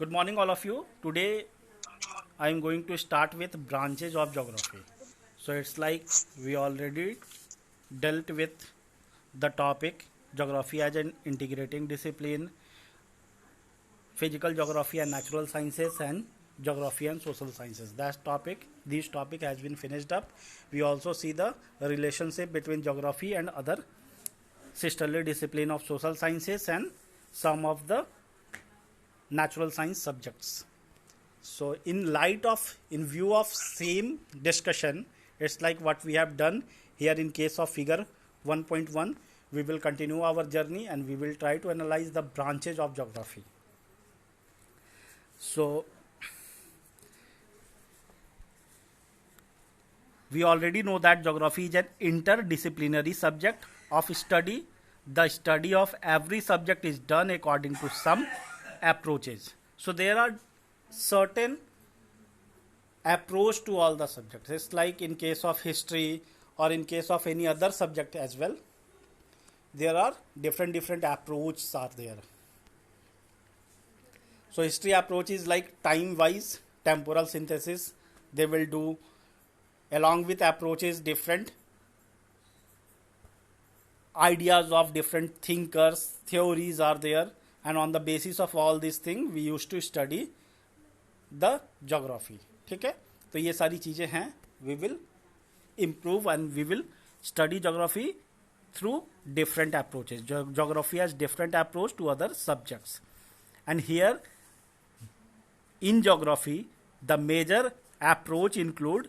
Good morning, all of you. Today I am going to start with branches of geography. So it's like we already dealt with the topic geography as an integrating discipline, physical geography and natural sciences, and geography and social sciences. This topic has been finished up. We also see the relationship between geography and other sisterly discipline of social sciences and some of the natural science subjects. So in view of same discussion, it's like what we have done here in case of figure 1.1. We will continue our journey and we will try to analyze the branches of geography. So we already know that geography is an interdisciplinary subject of study. The study of every subject is done according to some approaches. So there are certain approach to all the subjects. It's like in case of history or in case of any other subject as well. There are different approaches are there. So history approach is like time wise temporal synthesis. They will do along with approaches different ideas of different thinkers, theories are there, and on the basis of all these things we used to study the geography. ठीक है, तो ये सारी चीज़ें हैं. We will improve and we will study geography through different approaches. Geography has different approach to other subjects. And here in geography the major approach include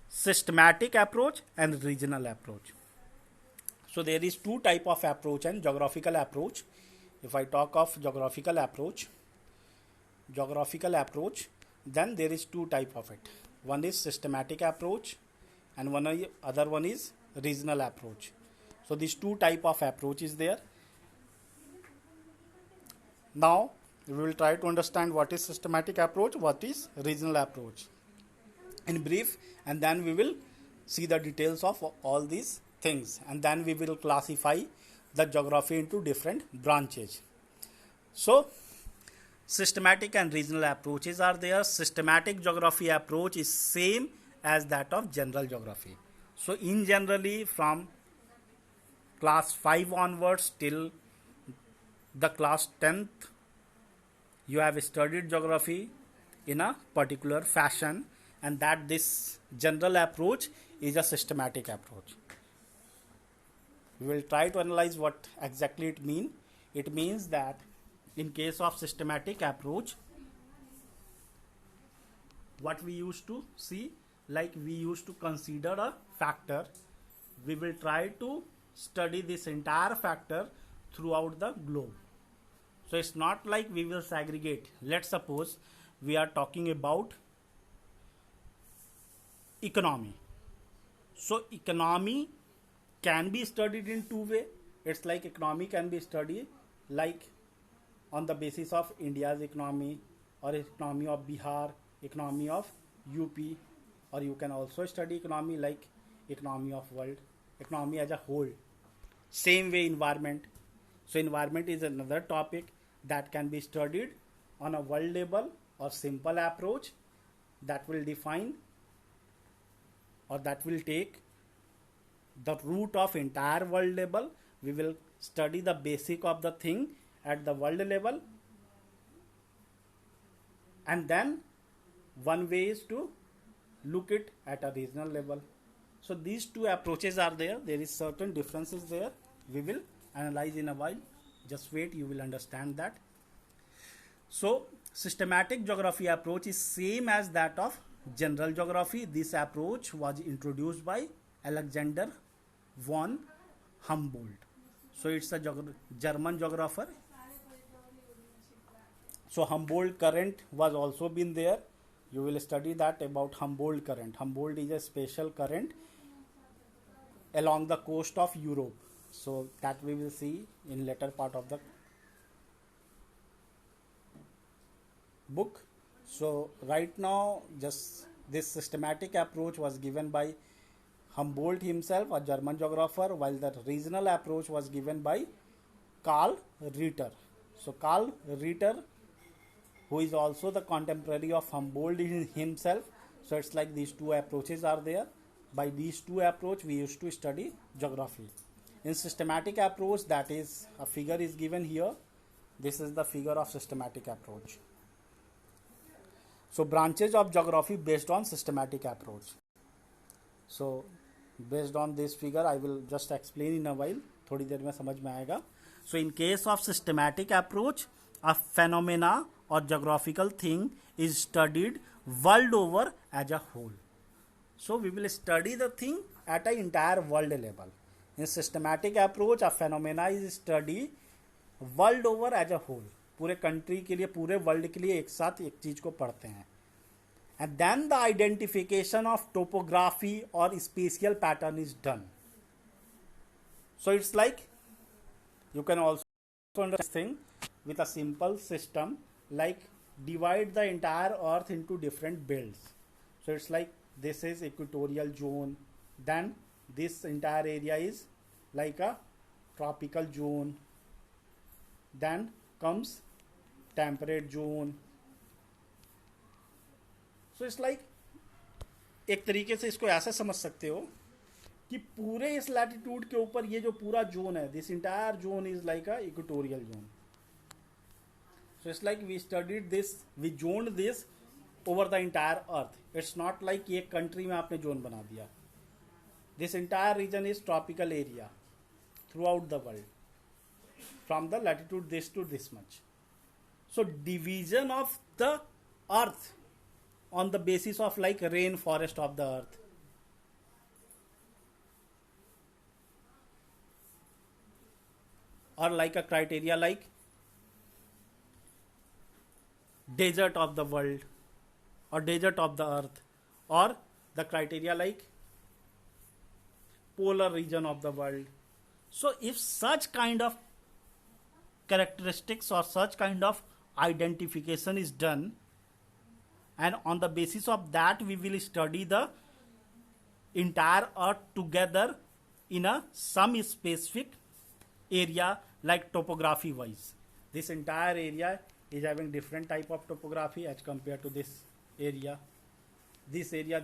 systematic approach and regional approach. So there is two type of approach and geographical approach. If I talk of geographical approach, then there is two type of it. One is systematic approach and other one is regional approach. So these two type of approach is there. Now we will try to understand what is systematic approach, what is regional approach in brief, and then we will see the details of all these things, and then we will classify the geography into different branches. So systematic and regional approaches are there. Systematic geography approach is same as that of general geography. So in generally from class 5 onwards till the class 10th you have studied geography in a particular fashion, and that this general approach is a systematic approach. We will try to analyze what exactly it means. It means that in case of systematic approach, what we used to see, like we used to consider a factor, we will try to study this entire factor throughout the globe. So it's not like we will segregate. Let's suppose we are talking about economy. So economy can be studied in two ways. It's like economy can be studied like on the basis of India's economy or economy of Bihar, economy of UP, or you can also study economy like economy of world, economy as a whole. Same way environment. So environment is another topic that can be studied on a world level or simple approach that will define or that will take the root of entire world level. We will study the basic of the thing at the world level, and then one way is to look it at a regional level. So these two approaches are there. There is certain differences there. We will analyze in a while. Just wait, you will understand that. So systematic geography approach is same as that of general geography. This approach was introduced by Alexander von Humboldt. So it's a German geographer. So Humboldt current was also been there. You will study that about Humboldt current. Humboldt is a special current along the coast of Europe. So that we will see in later part of the book. So right now just this systematic approach was given by Humboldt himself, a German geographer, while the regional approach was given by Karl Ritter. So Karl Ritter who is also the contemporary of Humboldt himself. So it's like these two approaches are there. By these two approach, we used to study geography. In systematic approach, that is, a figure is given here. This is the figure of systematic approach. So branches of geography based on systematic approach. So based on this figure, I will just explain in a while. थोड़ी देर में समझ में आएगा. So in case of systematic approach, a phenomena or geographical thing is studied world over as a whole. So we will study the thing at an entire world level. In systematic approach, a phenomena is studied world over as a whole. पूरे country के लिए, पूरे world के लिए एक साथ एक चीज को पढ़ते हैं. And then the identification of topography और spatial pattern is done. So it's like you can also understand thing with a simple system like divide the entire earth into different belts. So it's like this is equatorial zone, then this entire area is like a tropical zone, then comes temperate zone. So it's like एक तरीके से इसको ऐसा समझ सकते हो कि पूरे इस लैटिट्यूड के ऊपर ये जो पूरा जोन है, this entire zone is like a equatorial zone. So it's like we studied this, we zoned this over the entire earth. It's not like एक country में आपने जोन बना दिया. This entire region is tropical area throughout the world, from the latitude this to this much. So division of the earth on the basis of like rainforest of the earth. Or like a criteria like desert of the world or desert of the earth, or the criteria like polar region of the world. So if such kind of characteristics or such kind of identification is done, and on the basis of that we will study the entire earth together in a some specific area like topography wise. This entire area is having different type of topography as compared to this area. This area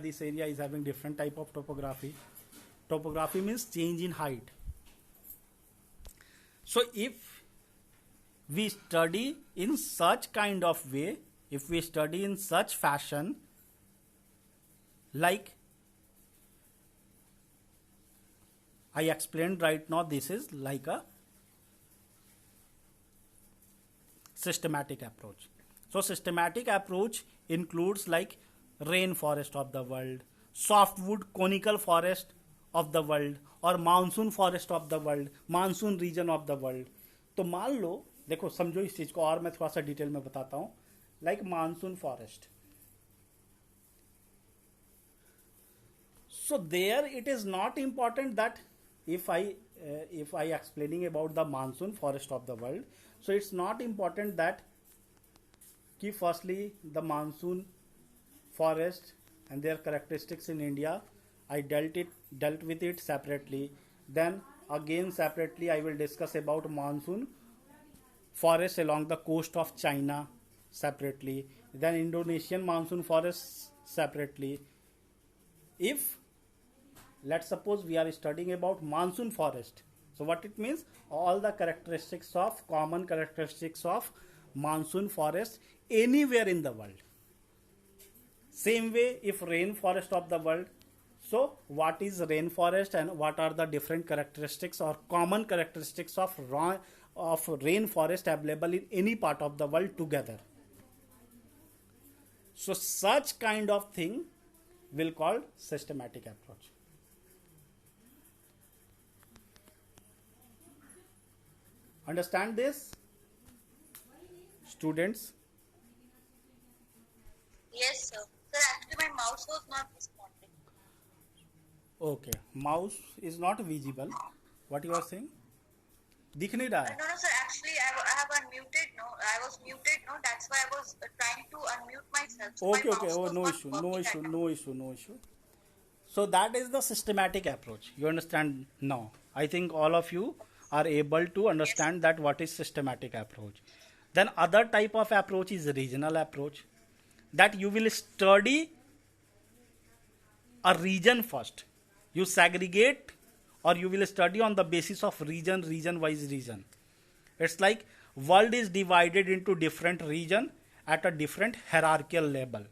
is having different type of topography. Topography means change in height. So if we study in such kind of way, if we study in such fashion, like I explained right now, this is like a systematic approach. So systematic approach includes like rainforest of the world, softwood conical forest of the world, और monsoon forest of the world, monsoon region of the world. तो मान लो, देखो समझो इस चीज को और मैं थोड़ा सा डिटेल में बताता हूं. Like monsoon forest, so there it is not important that if I explaining about the monsoon forest of the world, so it's not important that ki firstly the monsoon forest and their characteristics in India, I dealt with it separately. Then again separately I will discuss about monsoon forests along the coast of China separately, then Indonesian monsoon forests separately. If let's suppose we are studying about monsoon forest, so what it means, all the characteristics of common characteristics of monsoon forest anywhere in the world. Same way if rainforest of the world, so what is rainforest and what are the different characteristics or common characteristics of rainforest available in any part of the world together. So such kind of thing will called systematic approach. Understand this, students? Yes, sir. Sir, actually my mouse was not responding. Okay, mouse is not visible. What you are saying? दिख नहीं रहा है. No, sir. Actually, I have unmuted. No, I was muted. No, that's why I was trying to unmute myself. So Okay, my okay. mouse Oh, was no not issue, working no at issue, all. no issue. So that is the systematic approach. You understand now? I think all of you are able to understand that what is systematic approach. Then other type of approach is regional approach, that you will study a region first. You segregate, or you will study on the basis of region wise region. It's like world is divided into different region at a different hierarchical level,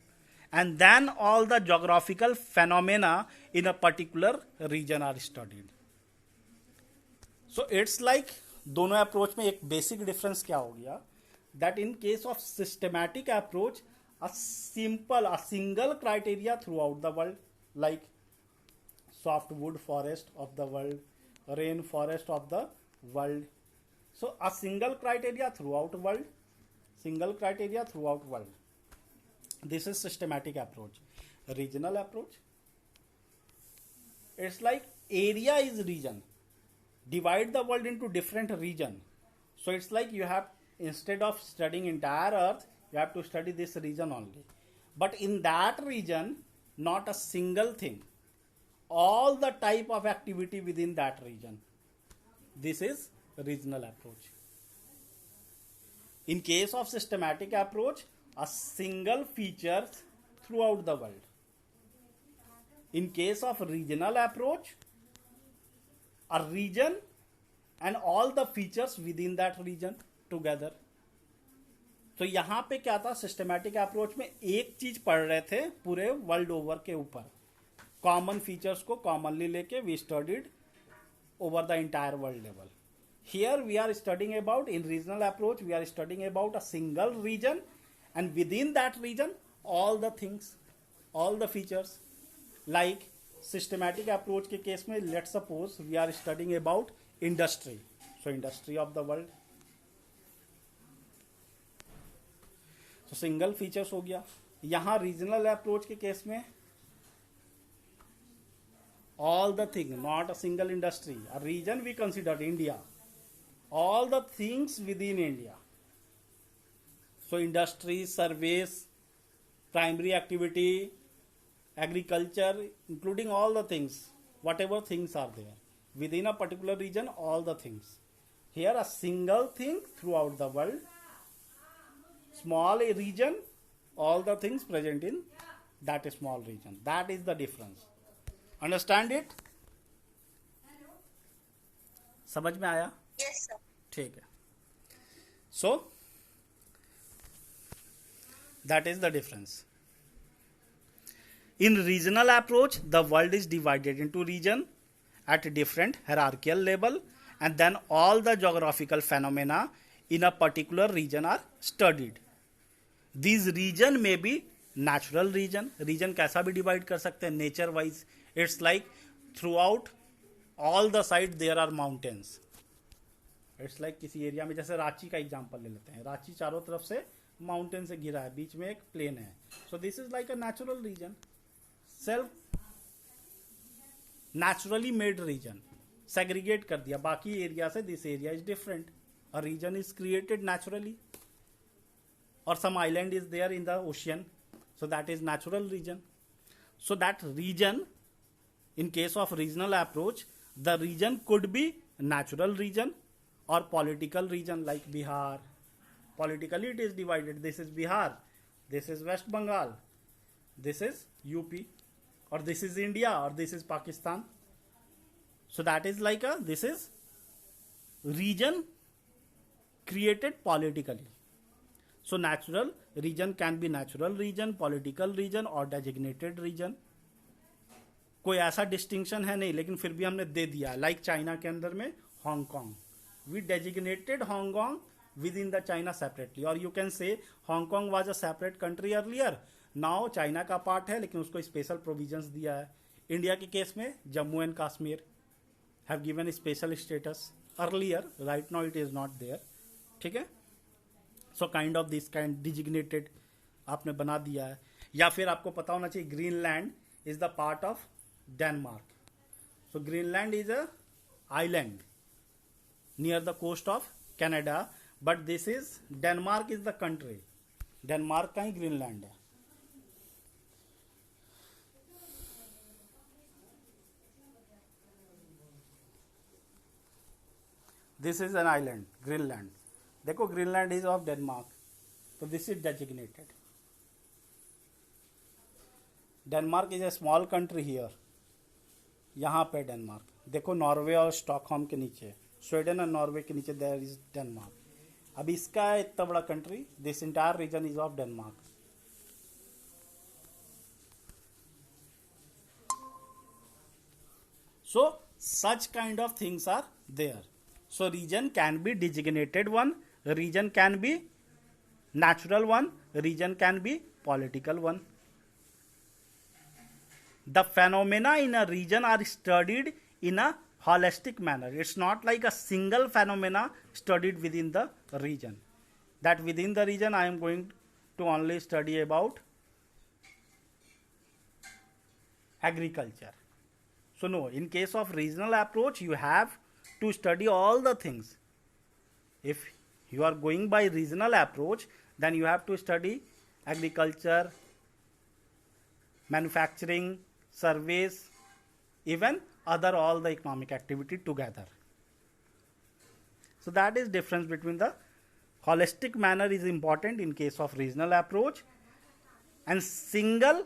and then all the geographical phenomena in a particular region are studied. So it's like दोनों approach में एक basic difference क्या हो गया, that in case of systematic approach, a single criteria throughout the world, like softwood forest of the world, rain forest of the world. So a single criteria throughout world. This is systematic approach. Regional approach, it's like area is region. Divide the world into different region. So it's like you have, instead of studying entire earth, you have to study this region only. But in that region, not a single thing, all the type of activity within that region. This is regional approach. In case of systematic approach, a single feature throughout the world. In case of regional approach, a region and all the features within that region together. तो यहाँ पे क्या था, systematic approach में एक चीज पढ़ रहे थे पूरे वर्ल्ड ओवर के ऊपर, कॉमन फीचर्स को कॉमनली लेके we studied over the entire world level. Here we are studying about, in regional approach, we are studying about a single region, and within that region, all the things, all the features. Like systematic approach के case में, let's suppose we are studying about industry. So industry of the world. So single features हो गया. यहाँ regional approach के case में all the things, not a single industry, a region we considered India, all the things within India. So industry, service, primary activity, agriculture, including all the things, whatever things are there within a particular region, all the things. Here a single thing throughout the world, small region, all the things present in that small region. That is the difference. Understand it? समझ में आया? Yes, sir. ठीक है. सो that is the difference. In regional approach, the world is divided into region at different hierarchical level, and then all the geographical phenomena in a particular region are studied. These region may be natural region. Region कैसा भी divide कर सकते हैं nature wise. It's like throughout all the side there are mountains. It's like किसी area में, जैसे रांची का example ले लेते हैं, रांची चारों तरफ से माउंटेन से घिरा है, बीच में एक प्लेन है. So this is like a natural region, self naturally made region. Segregate कर दिया बाकी एरिया से, this area is different. A region is created naturally, और some island is there in the ocean, so that is natural region. So that region, in case of regional approach, the region could be natural region or political region, like Bihar. Politically it is divided. This is Bihar, this is West Bengal, this is UP, or this is India, or this is Pakistan. So that is like this is region created politically. So natural region can be natural region, political region, or designated region. कोई ऐसा distinction है नहीं, लेकिन फिर भी हमने दे दिया. Like China के अंदर में Hong Kong, we designated Hong Kong within the China separately. और you can say Hong Kong was a separate country earlier, now China का पार्ट है, लेकिन उसको स्पेशल प्रोविजंस दिया है. इंडिया के केस में Jammu and Kashmir have given special status earlier, right now it is not there. ठीक है. So kind of this kind designated आपने बना दिया है. या फिर आपको पता होना चाहिए Greenland is the part of Denmark. So Greenland is a island near the coast of Canada, but this is Denmark is the country. Denmark का ही Greenland है. This is an island, Greenland. देखो ग्रीनलैंड इज ऑफ डेनमार्क, तो this is designated. Denmark is a small country here. यहाँ पे Denmark देखो, Norway और Stockholm के नीचे, स्वीडन और नॉर्वे के नीचे देयर इज डेनमार्क. अब इसका है इतना बड़ा country, this entire region is of Denmark. So such kind of things are there. So region can be designated one, region can be natural one, region can be political one. The phenomena in a region are studied in a holistic manner. It's not like a single phenomena studied within the region. That within the region I am going to only study about agriculture. So no, in case of regional approach, you have to study all the things. If you are going by regional approach, then you have to study agriculture, manufacturing, service, even other all the economic activity together. So that is difference between the holistic manner is important in case of regional approach, and single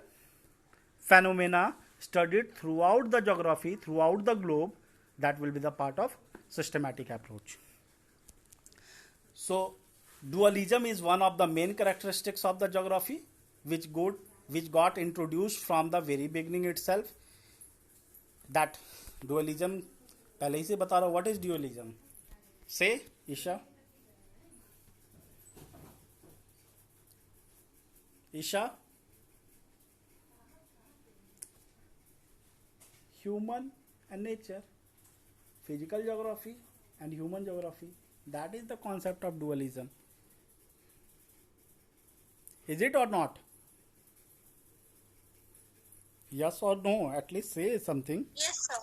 phenomena studied throughout the geography, throughout the globe, that will be the part of systematic approach. So dualism is one of the main characteristics of the geography, which got introduced from the very beginning itself. That dualism, पहले ही से बता रहा हूँ. What is dualism? Say, Isha. Isha. Human and nature, physical geography and human geography. That is the concept of dualism. Is it or not? Yes or no? At least say something. Yes, sir.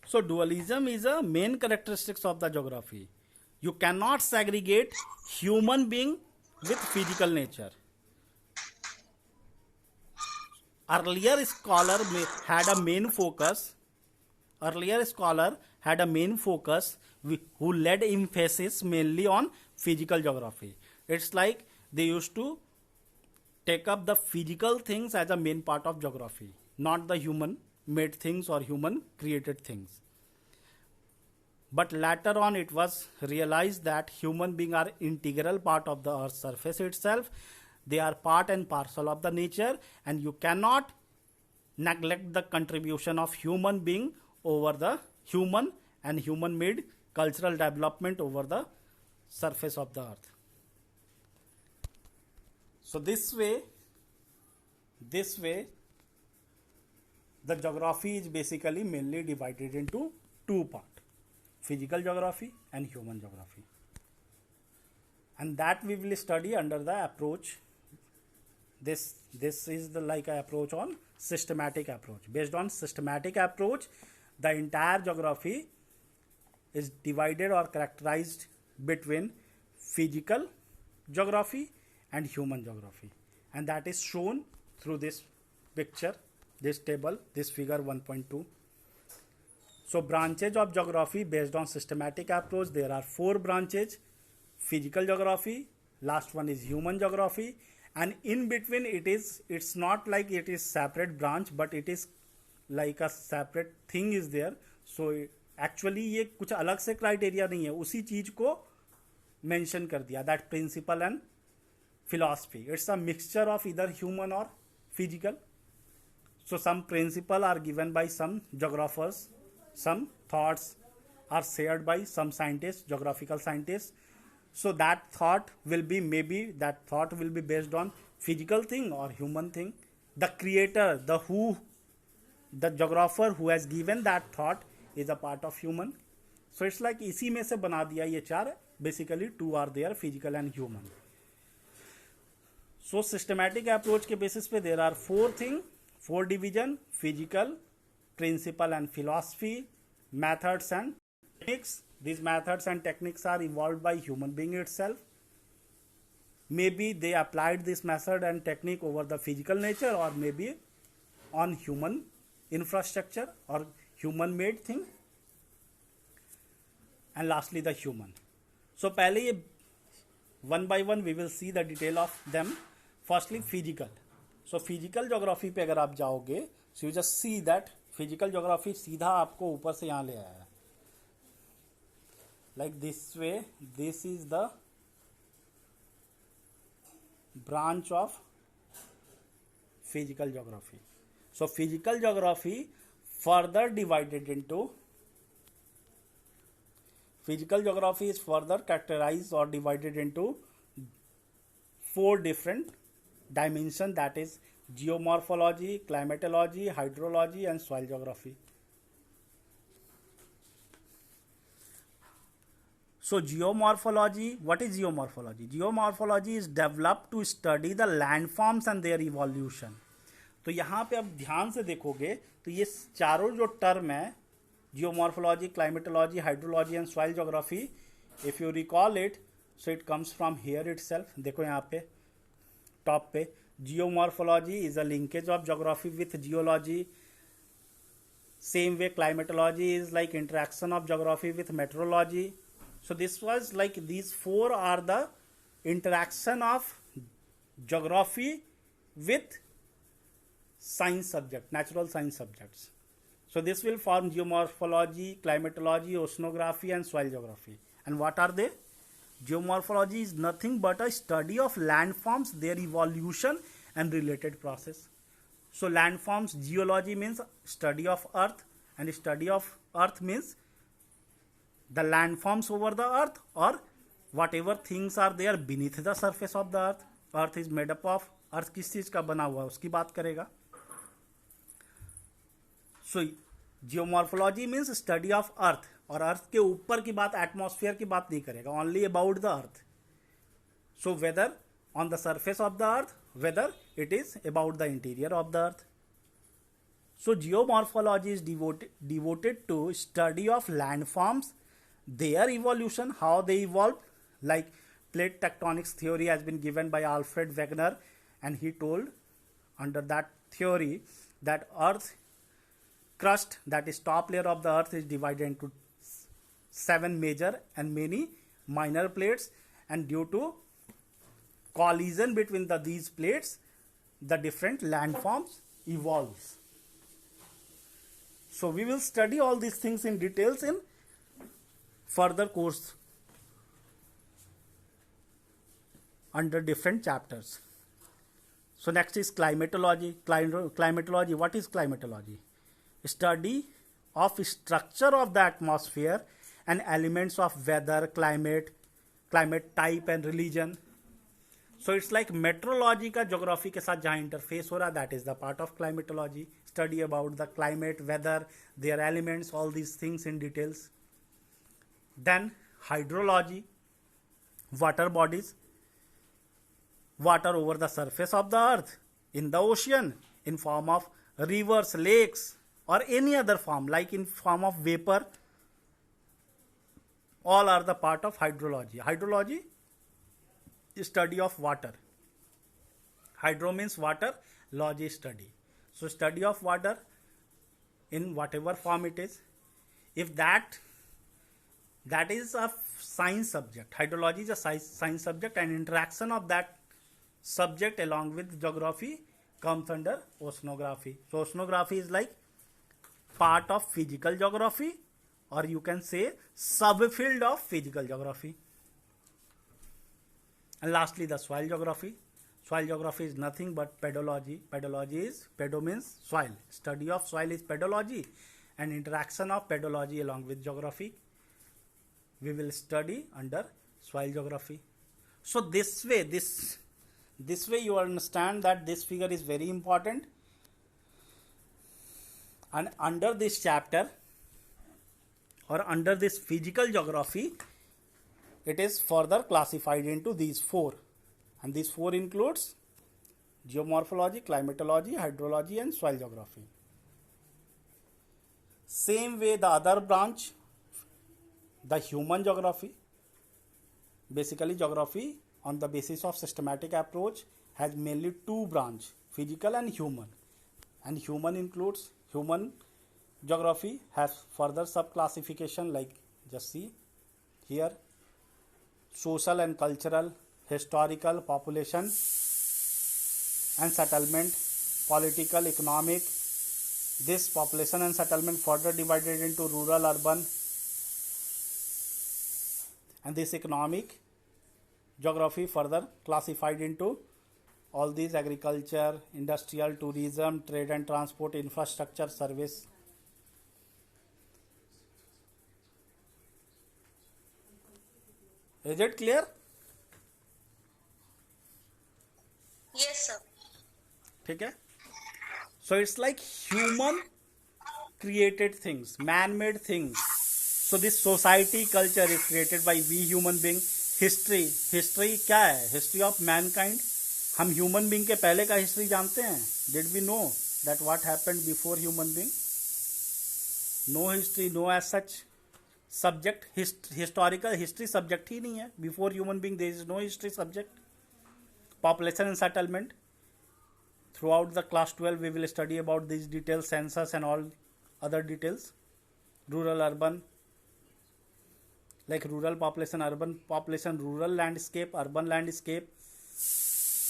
So dualism is a main characteristics of the geography. You cannot segregate human being with physical nature. Earlier scholar had a main focus. Who led emphasis mainly on physical geography. It's like they used to take up the physical things as a main part of geography, not the human made things or human created things. But later on it was realized that human beings are integral part of the earth's surface itself. They are part and parcel of the nature, and you cannot neglect the contribution of human being over the human and human made cultural development over the surface of the earth. So this way the geography is basically mainly divided into two parts: physical geography and human geography. And that we will study under the approach. This is the like approach on systematic approach. Based on systematic approach, the entire geography is divided or characterized between physical geography and human geography, and that is shown through this picture, this table, this figure 1.2. So branches of geography based on systematic approach, there are 4 branches: physical geography, last one is human geography, and in between it's not like it is separate branch, but it is like a separate thing is there. So actually ये कुछ अलग से criteria नहीं है, उसी चीज को mention कर दिया, that principle and philosophy. It's a mixture of either human or physical. So some principle are given by some geographers, some thoughts are shared by some scientists, geographical scientists. So that thought will be based on physical thing or human thing. The creator, the geographer who has given that thought is a part of human. So it's like इसी में से बना दिया ये 4. Basically 2 are there, physical and human. So systematic approach के basis पे there are 4 things, 4 division: physical, principle and philosophy, methods and techniques. These methods and techniques are evolved by human being itself. Maybe they applied this method and technique over the physical nature, or maybe on human infrastructure or human made thing. And lastly the human. So पहले ये one by one we will see the detail of them. Firstly physical. So physical geography पे अगर आप जाओगे, so you just see that physical geography सीधा आपको ऊपर से यहाँ ले आया है. Like this way, this is the branch of physical geography. So physical geography further divided into, physical geography is further characterized or divided into 4 different dimensions, that is geomorphology, climatology, hydrology and soil geography. So geomorphology, what is geomorphology? Geomorphology is developed to study the landforms and their evolution. तो यहाँ पे आप ध्यान से देखोगे तो ये चारों जो टर्म है, geomorphology, climatology, hydrology and soil geography, if you recall it, so it comes from here itself. देखो यहाँ पे टॉप पे, geomorphology is a linkage of geography with geology. Same way climatology is like interaction of geography with meteorology. So this was like, these 4 are the interaction of geography with science subject, natural science subjects. So this will form geomorphology, climatology, oceanography and soil geography. And what are they? Geomorphology is nothing but a study of landforms, their evolution and related process. So landforms, geology means study of earth, and study of earth means the landforms over the earth or whatever things are there beneath the surface of the earth. Earth is made up of, earth किस चीज का बना हुआ है उसकी बात करेगा. So geomorphology means study of earth, और अर्थ के ऊपर की बात, एटमॉस्फेयर की बात नहीं करेगा, only about the earth. So whether on the surface of the earth, whether it is about the interior of the earth. So geomorphology is devoted to study of landforms, their evolution, how they evolved. Like plate tectonics theory has been given by Alfred Wegener, and he told under that theory that earth crust, that is top layer of the earth, is divided into 7 major and many minor plates, and due to collision between these plates, the different landforms evolves. So we will study all these things in details in further course under different chapters. So next is climatology. Climatology, what is climatology? Study of structure of the atmosphere and elements of weather, climate type and religion. So it's like meteorology का geography के साथ जहाँ interface हो रहा, that is the part of climatology. Study about the climate, weather, their elements, all these things in details. Then hydrology, water bodies, water over the surface of the earth, in the ocean, in form of rivers, lakes, or any other form, like in form of vapor, all are the part of hydrology. Hydrology is study of water. Hydro means water, logy study. So study of water in whatever form it is. If that is a science subject, hydrology is a science subject, and interaction of that subject along with geography comes under oceanography. So oceanography is like part of physical geography, or you can say subfield of physical geography. And lastly, the soil geography. Soil geography is nothing but pedology. Pedology is, pedo means soil. Study of soil is pedology, and interaction of pedology along with geography we will study under soil geography. So this way you understand that this figure is very important, and under this chapter or under this physical geography, it is further classified into these 4, and these 4 includes geomorphology, climatology, hydrology and soil geography. Same way the other branch, the human geography, basically geography on the basis of systematic approach has mainly 2 branches, physical and human. And human includes, human geography has further sub classification, like just see here, social and cultural, historical, population and settlement, political, economic. This population and settlement further divided into rural, urban, and this economic geography further classified into all these: agriculture, industrial, tourism, trade and transport, infrastructure, service. Is it clear? Yes, sir. ठीक है. So it's like human created things, man-made things. So this society culture is created by we human being. History क्या है? History of mankind. हम human being के पहले का history जानते हैं? Did we know that what happened before human being? No history, no as such subject. Historical history subject ही नहीं है. Before human being there is no history subject. Population and settlement. Throughout the class 12 we will study about these details, census and all other details. Rural, urban, like rural population, urban population, rural landscape, urban landscape.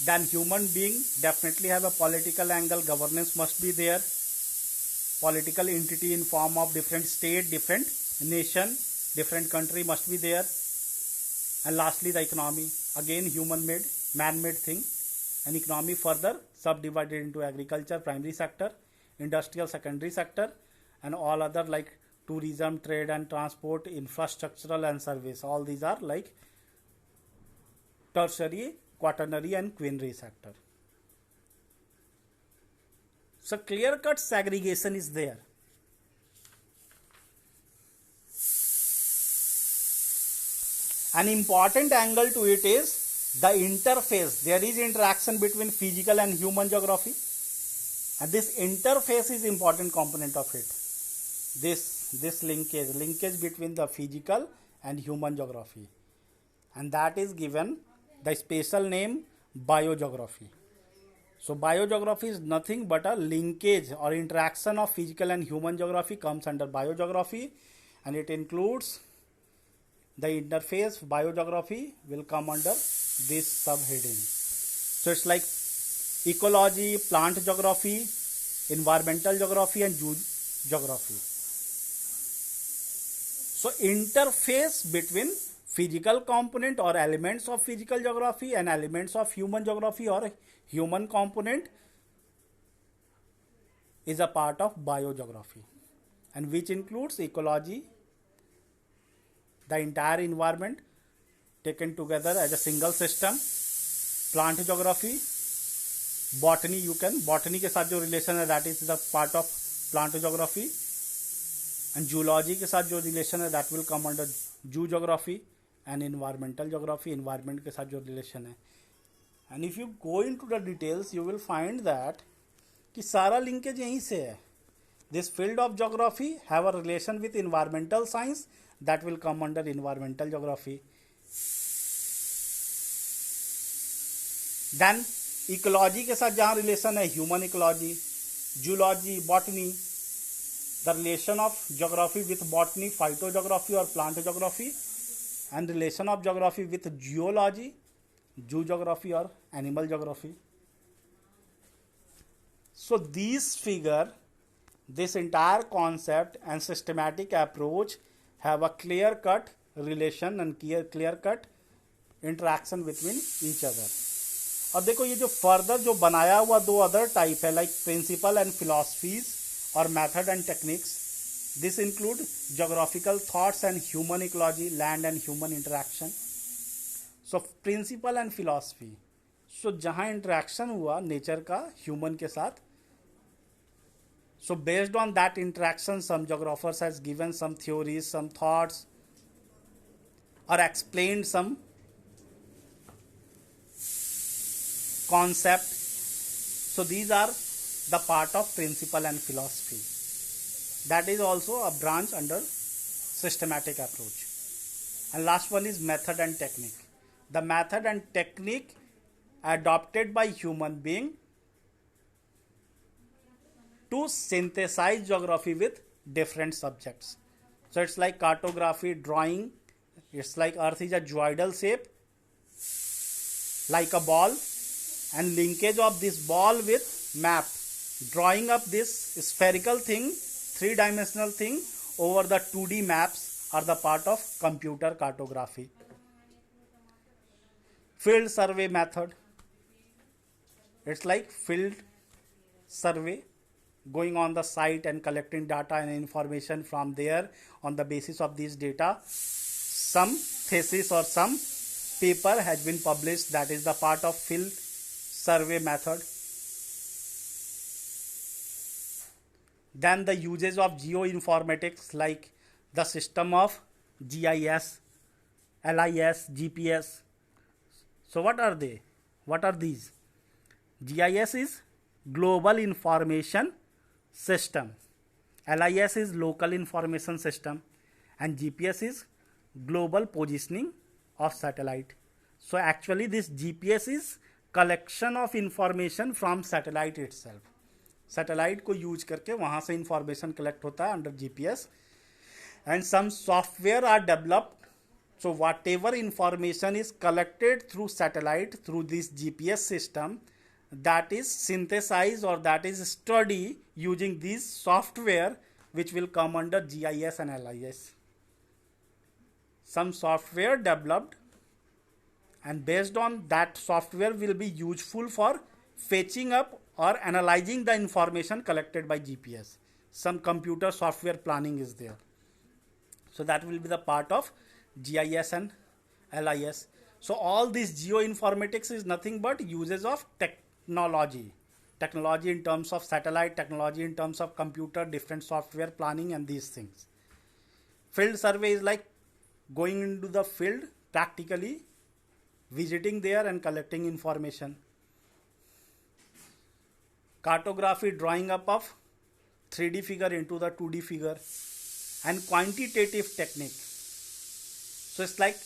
Then human being definitely have a political angle, governance must be there, political entity in form of different state, different nation, different country must be there. And lastly the economy, again human made, man made thing. And economy further subdivided into agriculture, primary sector, industrial, secondary sector, and all other like tourism, trade and transport, infrastructural and service. All these are like tertiary, quaternary and quinary sector. So clear cut segregation is there. An important angle to it is the interface. There is interaction between physical and human geography, and this interface is important component of it. This linkage between the physical and human geography, and that is given the special name biogeography. So biogeography is nothing but a linkage or interaction of physical and human geography comes under biogeography, and it includes the interface. Biogeography will come under this subheading. So it's like ecology, plant geography, environmental geography and geography. So interface between physical component or elements of physical geography and elements of human geography or human component is a part of biogeography, and which includes ecology, the entire environment taken together as a single system, plant geography, botany, botany के साथ जो relation है that is the part of plant geography, and zoology के साथ जो relation है that will come under zoo geography, and environmental geography, environment के साथ जो relation है. And if you go into the details you will find that कि सारा linkage यहीं से है. This field of geography have a relation with environmental science that will come under environmental geography. Then ecology के साथ जहाँ relation है human ecology, zoology, botany, the relation of geography with botany, phytogeography or plant geography, and relation of geography with geology, zoo geography or animal geography. So these figure, this entire concept and systematic approach have a clear cut relation and clear cut interaction between each other. और देखो ये जो further जो बनाया हुआ दो other type है like principle and philosophies और method and techniques. This include geographical thoughts and human ecology, land and human interaction. So principle and philosophy, so जहाँ इंटरेक्शन हुआ नेचर का ह्यूमन के साथ. So based on that interaction, some geographers has given some theories, some thoughts, or explained some concept. So these are the part of principle and philosophy. That is also a branch under systematic approach. And last one is method and technique. The method and technique adopted by human being to synthesize geography with different subjects. So it's like cartography, drawing, It's like earth is a geoidal shape, like a ball, and linkage of this ball with map, drawing up this spherical thing, three-dimensional thing over the 2D maps are the part of computer cartography. Field survey method. It's like field survey, going on the site and collecting data and information from there. On the basis of these data, some thesis or some paper has been published. That is the part of field survey method. Then the uses of geoinformatics, like the system of GIS, LIS, GPS. So what are they? What are these? GIS is Global Information System, LIS is Local Information System, and GPS is Global Positioning of Satellite. So actually this GPS is collection of information from satellite itself. Satellite को use करके वहाँ से information collect होता है under GPS, and some software are developed. So whatever information is collected through satellite through this GPS system, that is synthesized or that is studied using this software, which will come under GIS and LIS. Some software developed, and based on that software will be useful for fetching up or analyzing the information collected by GPS. Some computer software planning is there. So that will be the part of GIS and LIS. So all this geoinformatics is nothing but uses of technology in terms of satellite, technology in terms of computer, different software planning, and these things. Field survey is like going into the field, practically visiting there and collecting information. Cartography, drawing up of 3D figure into the 2D figure, and quantitative technique. So it's like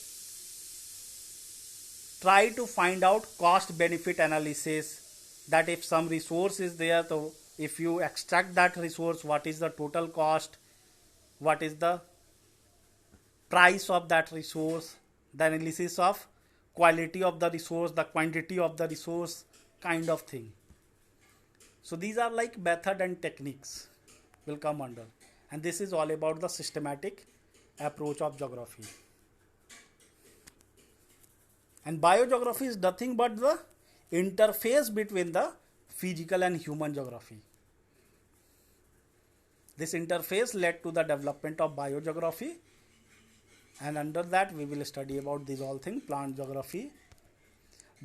try to find out cost benefit analysis, that if some resource is there, so if you extract that resource, what is the total cost, what is the price of that resource, the analysis of quality of the resource, the quantity of the resource, kind of thing. So these are like method and techniques will come under, and this is all about the systematic approach of geography. And biogeography is nothing but the interface between the physical and human geography. This interface led to the development of biogeography, and under that we will study about these all things: plant geography,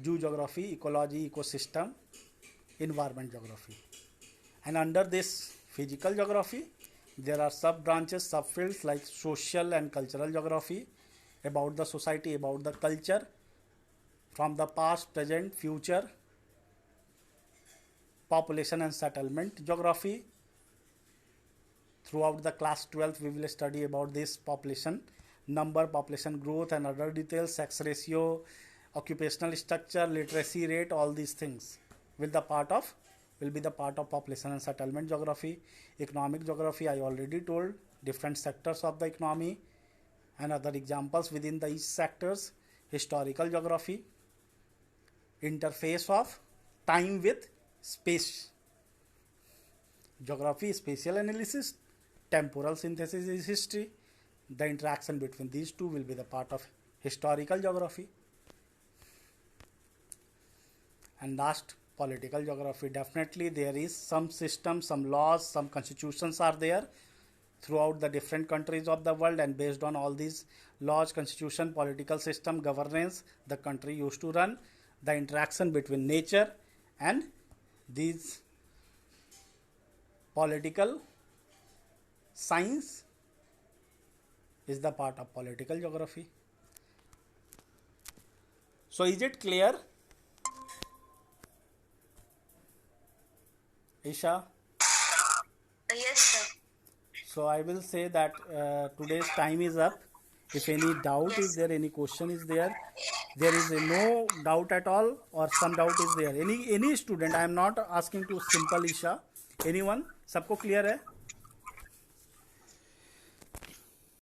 zoo geography, ecology, ecosystem, environment geography. And under this physical geography, there are sub branches, subfields like social and cultural geography, about the society, about the culture, from the past, present, future, population and settlement geography. Throughout the class 12th, we will study about this population number, population growth, and other details, sex ratio, occupational structure, literacy rate, all these things will be the part of population and settlement geography. Economic geography, I already told, different sectors of the economy and other examples within the each sectors. Historical geography, interface of time with space. Geography, spatial analysis, temporal synthesis is history. The interaction between these two will be the part of historical geography. And last, political geography. Definitely there is some system, some laws, some constitutions are there throughout the different countries of the world, and based on all these laws, constitution, political system, governance, the country used to run. The interaction between nature and these political science is the part of political geography. So is it clear, Isha? Yes, sir. So I will say that today's time is up. If any doubt is there, any question is there is no doubt at all, or some doubt is there, any student, I am not asking to simple Isha, anyone, सबको clear है?